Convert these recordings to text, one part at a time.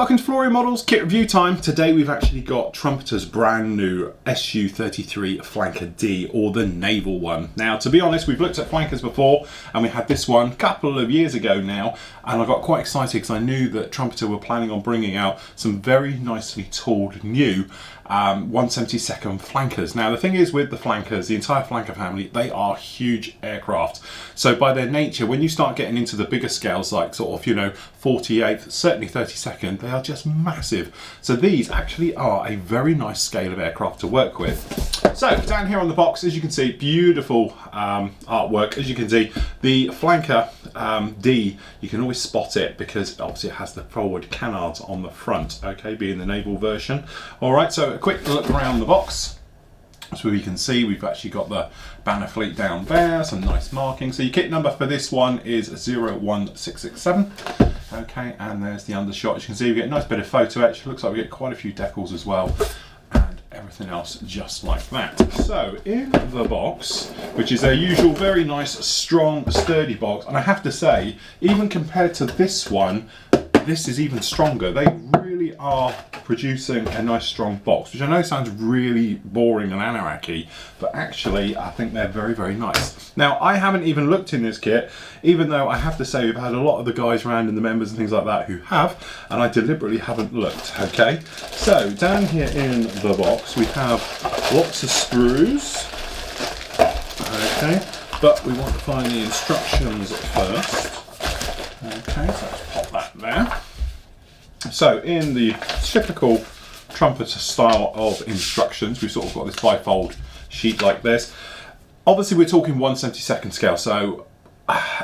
Welcome to Flooring Models Kit Review Time. Today we've actually got Trumpeter's brand new SU33 Flanker D, or the naval one. Now, to be honest, we've looked at flankers before and we had this one a couple of years ago now, and I got quite excited because I knew that Trumpeter were planning on bringing out some very nicely tooled new 1/72 flankers. Now the thing is with the flankers, the entire flanker family, they are huge aircraft. So by their nature, when you start getting into the bigger scales, like sort of, you know, 48th, certainly 32nd, they are just massive. So these actually are a very nice scale of aircraft to work with. So down here on the box, as you can see, beautiful artwork. As you can see, the flanker D, you can always spot it because obviously it has the forward canards on the front, okay, being the naval version. All right, so a quick look around the box. So you can see we've actually got the banner fleet down there, some nice markings. So your kit number for this one is 01667. Okay, and there's the undershot. As you can see, we get a nice bit of photo etch. Looks like we get quite a few decals as well, and everything else just like that. So in the box, which is their usual very nice, strong, sturdy box, and I have to say, even compared to this one, this is even stronger. They really are producing a nice strong box, which I know sounds really boring and anarchy, but actually I think they're very, very nice. Now, I haven't even looked in this kit, even though I have to say we've had a lot of the guys around and the members and things like that who have, and I deliberately haven't looked, okay? So down here in the box we have lots of screws, okay, but we want to find the instructions first. Okay, so let's pop that there. So in the typical Trumpeter style of instructions, we've sort of got this bifold sheet like this. Obviously we're talking 1/72 scale, so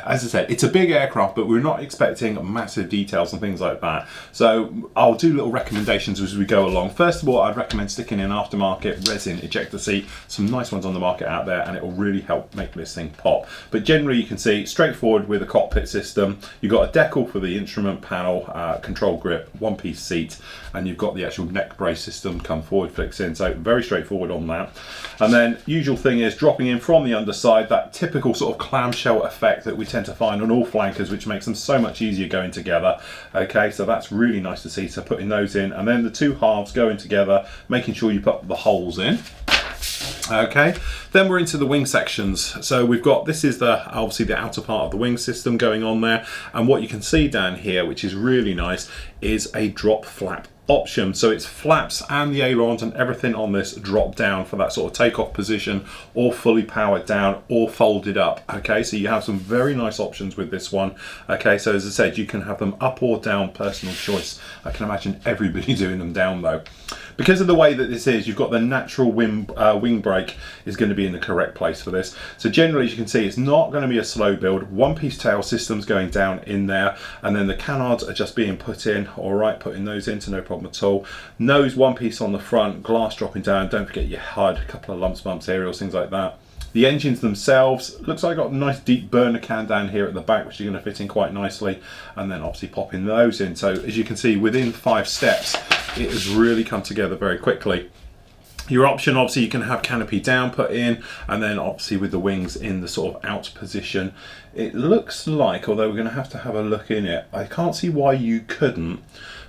as I said, it's a big aircraft, but we're not expecting massive details and things like that. So I'll do little recommendations as we go along. First of all, I'd recommend sticking in aftermarket resin ejector seat. Some nice ones on the market out there, and it will really help make this thing pop. But generally you can see straightforward with a cockpit system. You've got a decal for the instrument panel, control grip, one-piece seat, and you've got the actual neck brace system come forward flicks in. So very straightforward on that. And then usual thing is dropping in from the underside, that typical sort of clamshell effect that we tend to find on all flankers, which makes them so much easier going together. Okay, so that's really nice to see. So putting those in, and then the two halves going together, making sure you put the holes in. Okay, then we're into the wing sections. So we've got, this is the obviously the outer part of the wing system going on there, and what you can see down here, which is really nice, is a drop flap option. So it's flaps and the ailerons and everything on this drop down for that sort of takeoff position, or fully powered down, or folded up. Okay, so you have some very nice options with this one. Okay, so as I said, you can have them up or down, personal choice. I can imagine everybody doing them down though. Because of the way that this is, you've got the natural wing brake is going to be in the correct place for this. So generally, as you can see, it's not going to be a slow build. One-piece tail systems going down in there, and then the canards are just being put in. All right, putting those into, no problem at all. Nose one piece on the front, glass dropping down. Don't forget your HUD, a couple of lumps, bumps, aerials, things like that. The engines themselves, looks like I've got a nice deep burner can down here at the back, which are going to fit in quite nicely, and then obviously popping those in. So as you can see, within 5 steps, it has really come together very quickly. Your option, obviously, you can have canopy down put in, and then obviously with the wings in the sort of out position. It looks like, although we're going to have a look in it, I can't see why you couldn't,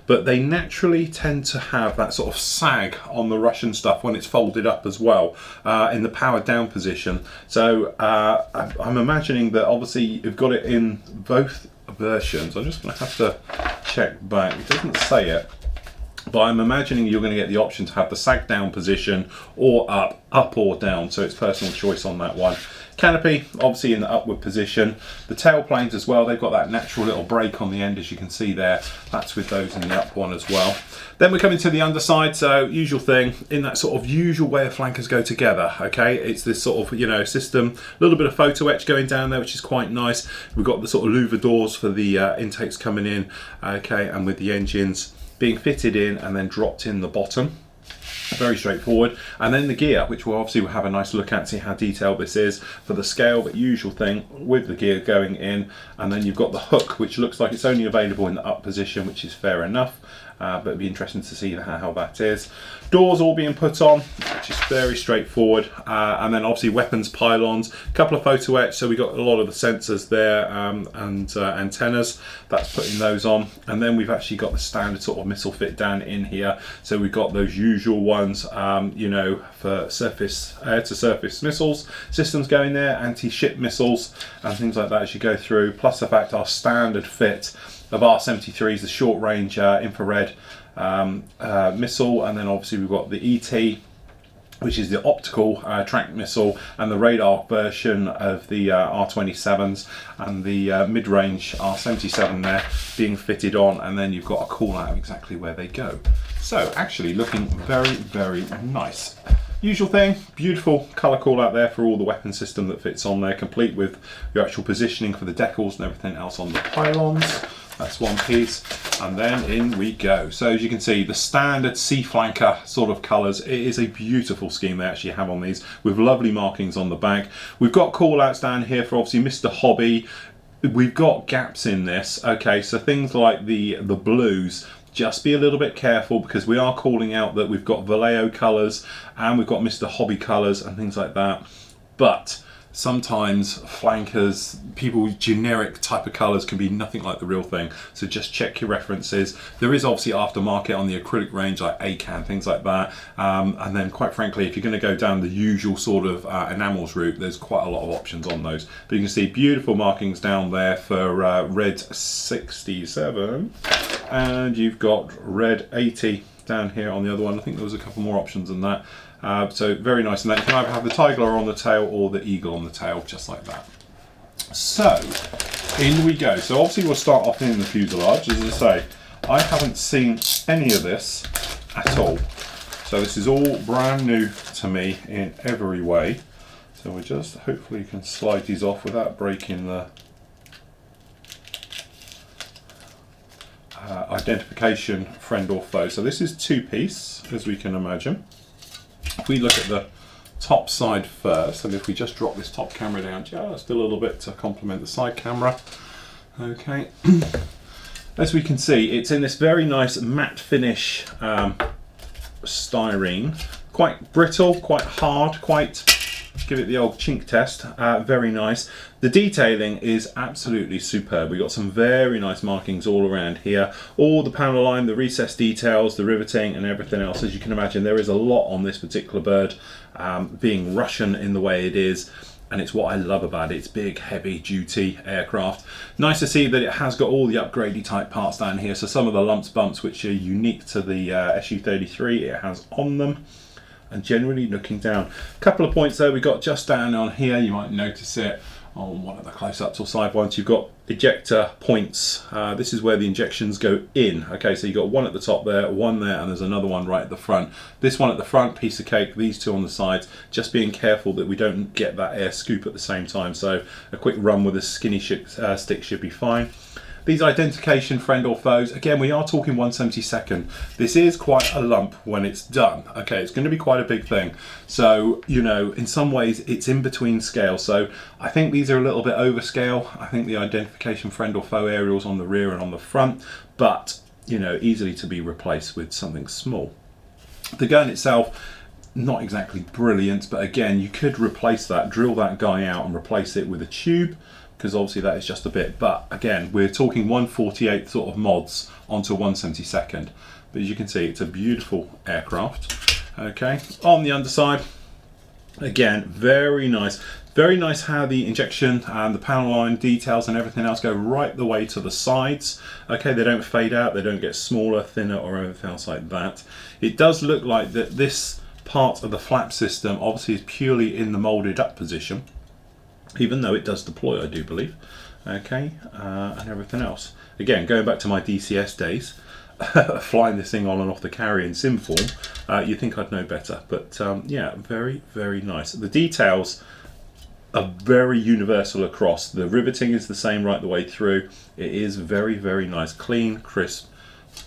but they naturally tend to have that sort of sag on the Russian stuff when it's folded up as well, in the powered down position. So I'm imagining that obviously you've got it in both versions. I'm just going to have to check back. It doesn't say it, but I'm imagining you're going to get the option to have the sag down position, or up or down, so it's personal choice on that one. Canopy, obviously in the upward position. The tail planes as well, they've got that natural little break on the end, as you can see there. That's with those in the up one as well. Then we're coming to the underside, so usual thing, in that sort of usual way of flankers go together, okay? It's this sort of, you know, system, a little bit of photo etch going down there, which is quite nice. We've got the sort of louver doors for the intakes coming in, okay, and with the engines being fitted in and then dropped in the bottom. Very straightforward. And then the gear, which we'll obviously have a nice look at, see how detailed this is for the scale, but usual thing with the gear going in. And then you've got the hook, which looks like it's only available in the up position, which is fair enough. but it'd be interesting to see how that is. Doors all being put on, which is very straightforward, and then obviously weapons pylons, a couple of photo etch, so we got a lot of the sensors there and antennas. That's putting those on, and then we've actually got the standard sort of missile fit down in here. So we've got those usual ones, you know, for surface air-to-surface missiles systems going there, anti-ship missiles and things like that as you go through. Plus the fact our standard fit of R-73s, the short-range infrared missile, and then obviously we've got the ET, which is the optical tracked missile, and the radar version of the R-27s, and the mid-range R-77 there being fitted on, and then you've got a call out of exactly where they go. So actually looking very, very nice. Usual thing, beautiful colour call out there for all the weapon system that fits on there, complete with your actual positioning for the decals and everything else on the pylons. That's one piece, and then in we go. So as you can see, the standard sea flanker sort of colours. It is a beautiful scheme they actually have on these, with lovely markings on the back. We've got call outs down here for obviously Mr. Hobby. We've got gaps in this, okay, so things like the blues, just be a little bit careful, because we are calling out that we've got Vallejo colours and we've got Mr. Hobby colours and things like that. But sometimes flankers, people's generic type of colours can be nothing like the real thing, so just check your references. There is obviously aftermarket on the acrylic range like ACAN, things like that, and then quite frankly, if you're going to go down the usual sort of enamels route, there's quite a lot of options on those. But you can see beautiful markings down there for red 67, and you've got red 80 down here on the other one. I think there was a couple more options than that. So very nice, and that you can either have the tiger on the tail or the eagle on the tail, just like that. So in we go. So obviously we'll start off in the fuselage. As I say, I haven't seen any of this at all, so this is all brand new to me in every way. So we just hopefully can slide these off without breaking the identification friend or foe. So this is two-piece, as we can imagine. If we look at the top side first, and if we just drop this top camera down just a little bit to complement the side camera, okay, as we can see, it's in this very nice matte finish styrene, quite brittle, quite hard, quite, give it the old chink test, very nice. The detailing is absolutely superb. We've got some very nice markings all around here. All the panel line, the recessed details, the riveting and everything else. As you can imagine, there is a lot on this particular bird, being Russian in the way it is. And it's what I love about it. It's big, heavy duty aircraft. Nice to see that it has got all the upgradey type parts down here. So some of the lumps, bumps, which are unique to the Su-33, it has on them. And generally looking down, a couple of points there we got just down on here, you might notice it on one of the close-ups or side ones. You've got ejector points. This is where the injections go in. Okay, so you've got one at the top there, one there, and there's another one right at the front. This one at the front, piece of cake, these two on the sides. Just being careful that we don't get that air scoop at the same time, so a quick run with a skinny stick should be fine. These identification friend or foes, again, we are talking 1/72. This is quite a lump when it's done. Okay, it's going to be quite a big thing. So, you know, in some ways it's in between scale. So I think these are a little bit over scale. I think the identification friend or foe aerials on the rear and on the front, but, you know, easily to be replaced with something small. The gun itself, not exactly brilliant, but again, you could replace that, drill that guy out and replace it with a tube, because obviously that is just a bit, but again, we're talking 1/48 sort of mods onto 1/72. But as you can see, it's a beautiful aircraft. Okay, on the underside, again, very nice how the injection and the panel line details and everything else go right the way to the sides. Okay, they don't fade out, they don't get smaller, thinner or anything else like that. It does look like that this part of the flap system obviously is purely in the molded up position, even though it does deploy, I do believe. Okay, and everything else. Again, going back to my DCS days, flying this thing on and off the carrier in sim form, you'd think I'd know better. But yeah, very, very nice. The details are very universal across. The riveting is the same right the way through. It is very, very nice. Clean, crisp,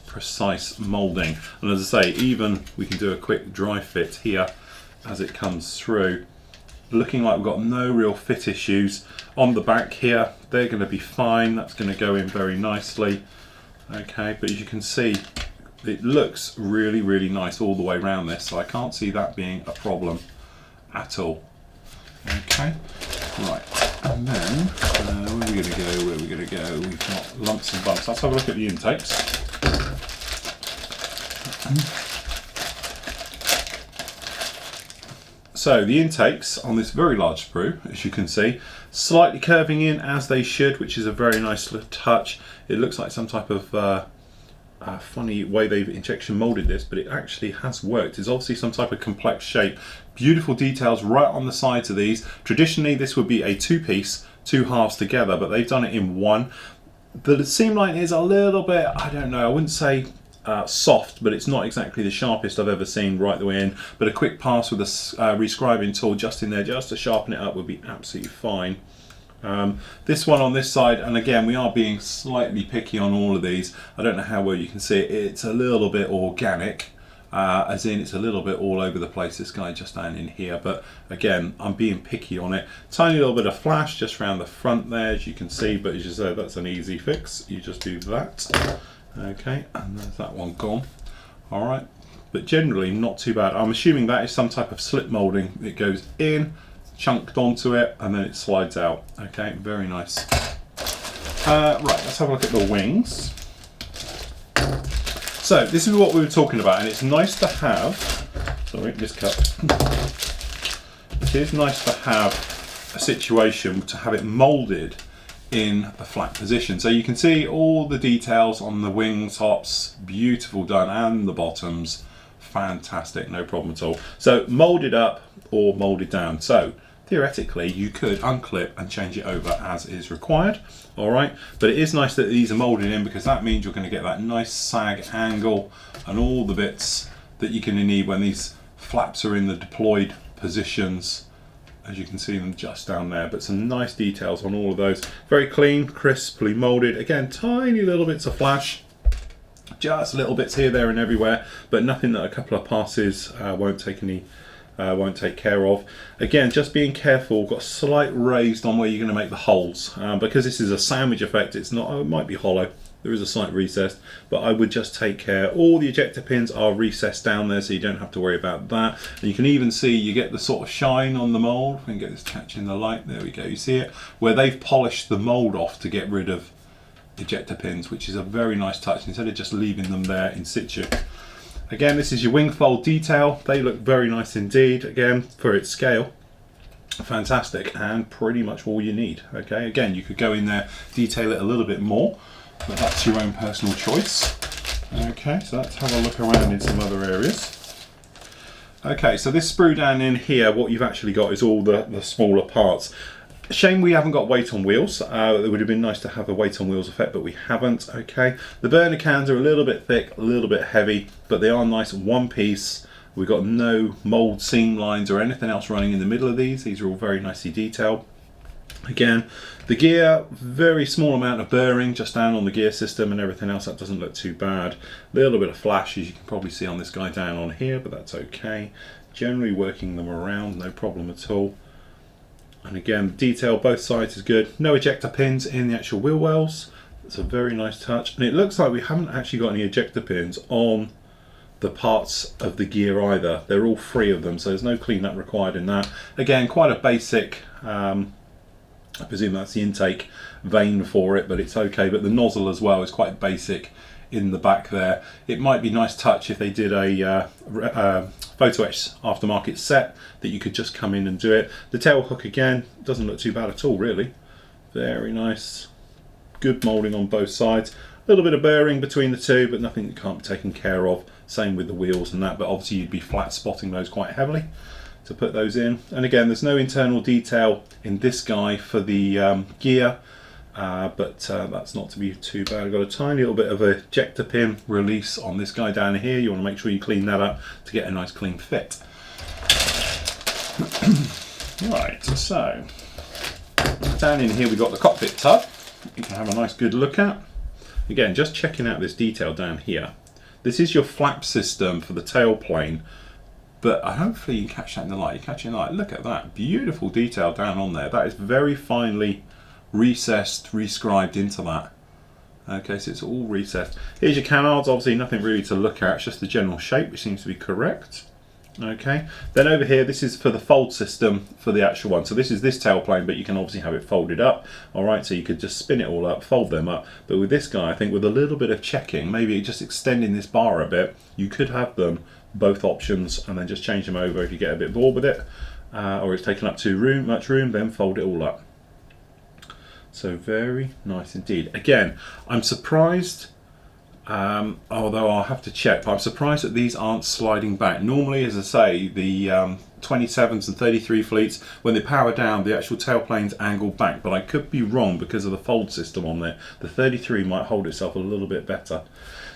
precise moulding. And as I say, even we can do a quick dry fit here as it comes through. Looking like we've got no real fit issues on the back here. They're going to be fine. That's going to go in very nicely. Okay, but as you can see, It looks really, really nice all the way around this, so I can't see that being a problem at all. Okay, right, and then where are we going to go? Where are we going to go? We've got lumps and bumps. Let's have a look at the intakes. So the intakes on this very large sprue, as you can see, slightly curving in as they should, which is a very nice touch. It looks like some type of funny way they've injection molded this, but it actually has worked. It's obviously some type of complex shape. Beautiful details right on the sides of these. Traditionally this would be a two-piece, two halves together, but they've done it in one. The seam line is a little bit, I don't know, I wouldn't say soft, but it's not exactly the sharpest I've ever seen right the way in, but a quick pass with a rescribing tool just in there just to sharpen it up would be absolutely fine. This one on this side, and again we are being slightly picky on all of these. I don't know how well you can see it. It's a little bit organic, as in it's a little bit all over the place, this guy just down in here, but again I'm being picky on it. Tiny little bit of flash just around the front there, as you can see, but as you say, that's an easy fix. You just do that. Okay, and there's that one gone. Alright, but generally not too bad. I'm assuming that is some type of slip moulding. It goes in, chunked onto it, and then it slides out. Okay, very nice. Right, let's have a look at the wings. So this is what we were talking about, and it's nice to have, sorry, miscut. It is nice to have a situation to have it moulded in a flat position. So you can see all the details on the wing tops, beautiful done, and the bottoms, fantastic, no problem at all. So moulded up or moulded down. So theoretically you could unclip and change it over as is required. All right, but it is nice that these are moulded in, because that means you're going to get that nice sag angle and all the bits that you're going to need when these flaps are in the deployed positions. As you can see them just down there, but some nice details on all of those. Very clean, crisply moulded. Again, tiny little bits of flash, just little bits here, there, and everywhere, but nothing that a couple of passes won't take care of. Again, just being careful. Got slight raised on where you're going to make the holes, because this is a sandwich effect. It's not. It might be hollow. There is a slight recess, but I would just take care. All the ejector pins are recessed down there, so you don't have to worry about that. And you can even see you get the sort of shine on the mold. If we can get this catching the light, there we go. You see it where they've polished the mold off to get rid of ejector pins, which is a very nice touch instead of just leaving them there in situ. Again, this is your wing fold detail. They look very nice indeed. Again, for its scale, fantastic, and pretty much all you need. Okay, again, you could go in there, detail it a little bit more, but that's your own personal choice. Okay, so let's have a look around in some other areas. Okay, so this sprue down in here, what you've actually got is all the smaller parts. Shame we haven't got weight on wheels. It would have been nice to have a weight on wheels effect, but we haven't. Okay, the burner cans are a little bit thick, a little bit heavy, but they are nice one piece. We've got no mold seam lines or anything else running in the middle of these. These are all very nicely detailed. Again, the gear, very small amount of burring just down on the gear system, and everything else, that doesn't look too bad. A little bit of flash, as you can probably see on this guy down on here, but that's okay. Generally working them around, no problem at all. And again, detail both sides is good. No ejector pins in the actual wheel wells. It's a very nice touch. And it looks like we haven't actually got any ejector pins on the parts of the gear either. They're all free of them, so there's no cleanup required in that. Again, quite a basic, I presume that's the intake vane for it, but it's okay. But the nozzle as well is quite basic in the back there. It might be nice touch if they did a photo etch aftermarket set that you could just come in and do it. The tail hook again doesn't look too bad at all, really. Very nice, good moulding on both sides. A little bit of burring between the two, but nothing that can't be taken care of. Same with the wheels and that, but obviously you'd be flat spotting those quite heavily to put those in. And again, there's no internal detail in this guy for the gear, but that's not to be too bad. I've got a tiny little bit of a ejector pin release on this guy down here. You want to make sure you clean that up to get a nice clean fit. Right, so down in here we've got the cockpit tub. You can have a nice good look at. Again, just checking out this detail down here. This is your flap system for the tail plane, but hopefully you catch that in the light. You catch it in the light. Look at that beautiful detail down on there. That is very finely recessed, rescribed into that. Okay, so it's all recessed. Here's your canards, obviously nothing really to look at, it's just the general shape, which seems to be correct. Okay, then over here, this is for the fold system for the actual one. So this is this tailplane, but you can obviously have it folded up. All right, so you could just spin it all up, fold them up. But with this guy, I think with a little bit of checking, maybe just extending this bar a bit, you could have them both options and then just change them over if you get a bit bored with it, or it's taken up too much room, then fold it all up. So very nice indeed. Again, I'm surprised. Although I'll have to check, but I'm surprised that these aren't sliding back. Normally, as I say, the 27s and 33 fleets, when they power down, the actual tailplanes angle back, but I could be wrong because of the fold system on there. The 33 might hold itself a little bit better.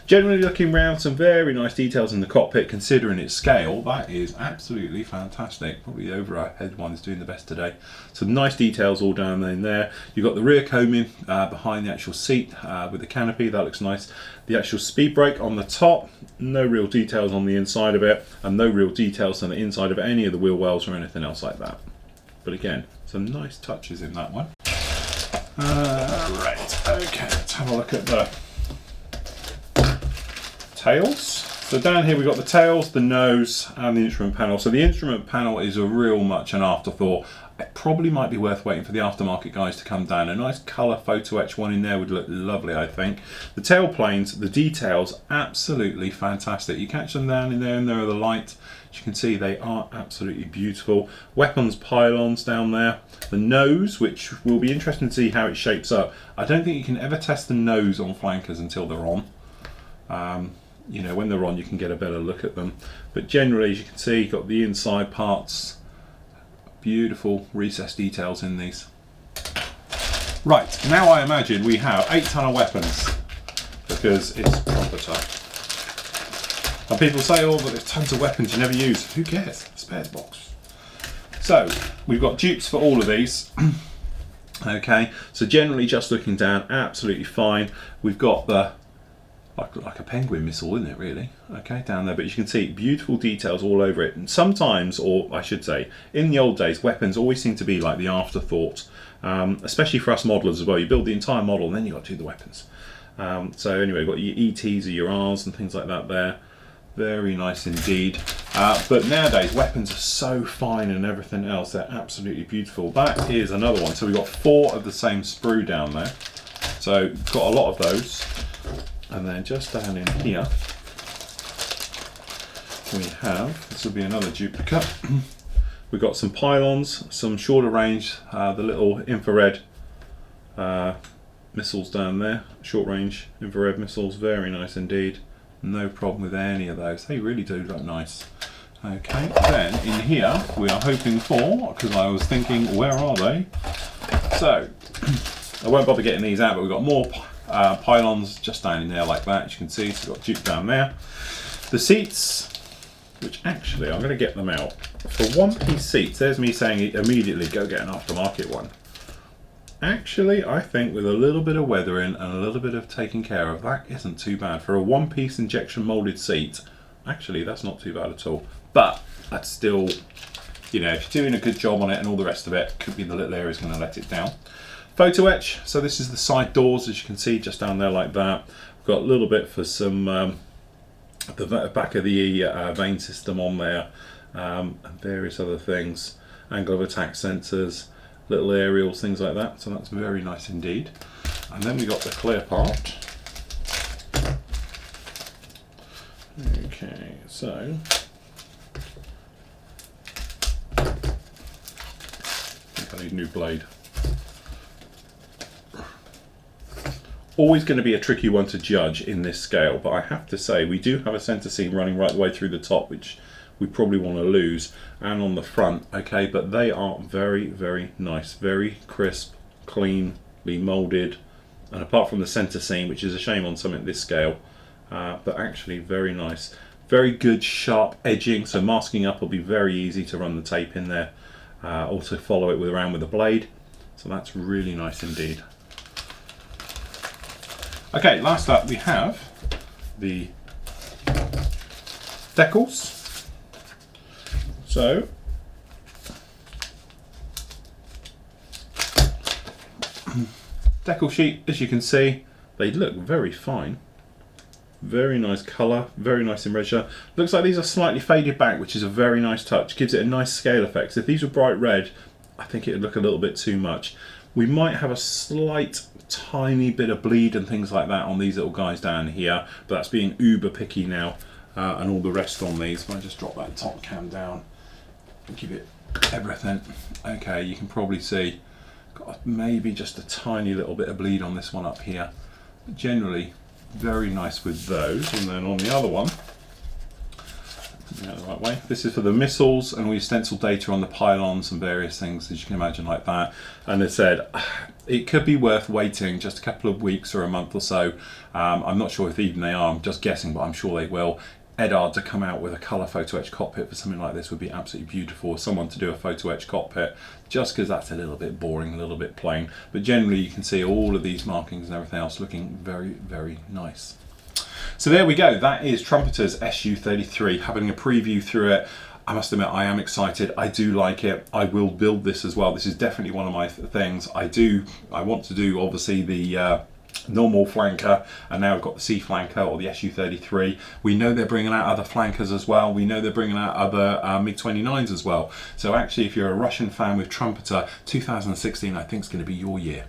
Generally looking around, some very nice details in the cockpit considering its scale. That is absolutely fantastic. Probably the overhead one is doing the best today. Some nice details all down in there. You've got the rear coaming behind the actual seat with the canopy. That looks nice. The actual speed brake on the top. No real details on the inside of it, and no real details on the inside of any of the wheel wells or anything else like that. But again, some nice touches in that one. Right, okay, let's have a look at the tails. So down here we've got the tails, the nose and the instrument panel. So the instrument panel is a real much an afterthought. It probably might be worth waiting for the aftermarket guys to come down. A nice colour photo etch one in there would look lovely, I think. The tail planes, the details, absolutely fantastic. You catch them down in there and there are the light. As you can see, they are absolutely beautiful. Weapons pylons down there. The nose, which will be interesting to see how it shapes up. I don't think you can ever test the nose on flankers until they're on. You know, when they're on you can get a better look at them, but generally, as you can see, you've got the inside parts, beautiful recessed details in these. Right, now I imagine we have 8 ton of weapons because it's Trumpeter. And people say, oh, but there's tons of weapons you never use. Who cares? Spares box. So we've got dupes for all of these. Okay, so generally just looking down, absolutely fine. We've got the like a penguin missile, isn't it, really? Okay, down there, but you can see beautiful details all over it. And sometimes, or I should say, in the old days, weapons always seem to be like the afterthought, especially for us modelers as well. You build the entire model and then you've got to do the weapons. So anyway, you've got your ETs or your Rs and things like that there. Very nice indeed. But nowadays, weapons are so fine and everything else. They're absolutely beautiful. That is another one. So we've got 4 of the same sprue down there. So got a lot of those. And then just down in here, we have, this will be another duplicate. We've got some pylons, some shorter range, the little infrared missiles down there, short range infrared missiles, very nice indeed. No problem with any of those, they really do look nice. Okay, then in here we are hoping for, because I was thinking, where are they? So, I won't bother getting these out, but we've got more pylons just down in there like that, as you can see. So we've got dupe down there. The seats, which actually I'm going to get them out. For one-piece seats, there's me saying immediately go get an aftermarket one. Actually, I think with a little bit of weathering and a little bit of taking care of, that isn't too bad. For a one-piece injection molded seat, actually that's not too bad at all. But that's still, you know, if you're doing a good job on it and all the rest of it, could be the little area's going to let it down. Photo etch, so this is the side doors, as you can see, just down there like that. We've got a little bit for some the back of the vane system on there, and various other things, angle of attack sensors, little aerials, things like that. So that's very nice indeed. And then we got the clear part. Okay, so I think I need a new blade. Always going to be a tricky one to judge in this scale, but I have to say we do have a centre seam running right the way through the top, which we probably want to lose, and on the front, okay, but they are very, very nice, very crisp, cleanly moulded, and apart from the centre seam, which is a shame on something this scale, but actually very nice. Very good sharp edging, so masking up will be very easy to run the tape in there. Also follow it around with a blade, so that's really nice indeed. Okay, last up we have the decals. So decal sheet, as you can see, They look very fine. Very nice colour, very nice in regia. Looks like these are slightly faded back, which is a very nice touch. Gives it a nice scale effect. If these were bright red, I think it would look a little bit too much. We might have a slight, tiny bit of bleed and things like that on these little guys down here, but that's being uber picky now, and all the rest on these. If I just drop that top cam down and give it everything. Okay, you can probably see, got maybe just a tiny little bit of bleed on this one up here. But generally, very nice with those. And then on the other one, the right way. This is for the missiles, and we stencil data on the pylons and various things, as you can imagine, like that. And they said it could be worth waiting just a couple of weeks or a month or so. I'm not sure if even they are. I'm just guessing, but I'm sure they will. Edard to come out with a colour photo etch cockpit for something like this would be absolutely beautiful. Someone to do a photo etch cockpit, just because that's a little bit boring, a little bit plain. But generally you can see all of these markings and everything else looking very, very nice. So there we go, that is Trumpeter's SU33. Having a preview through it, I must admit I am excited. I do like it. I will build this as well. This is definitely one of my things. I want to do obviously the normal flanker, and now we've got the C flanker or the SU33. We know they're bringing out other flankers as well. We know they're bringing out other MiG-29s as well. So actually, if you're a Russian fan with Trumpeter, 2016 I think is going to be your year.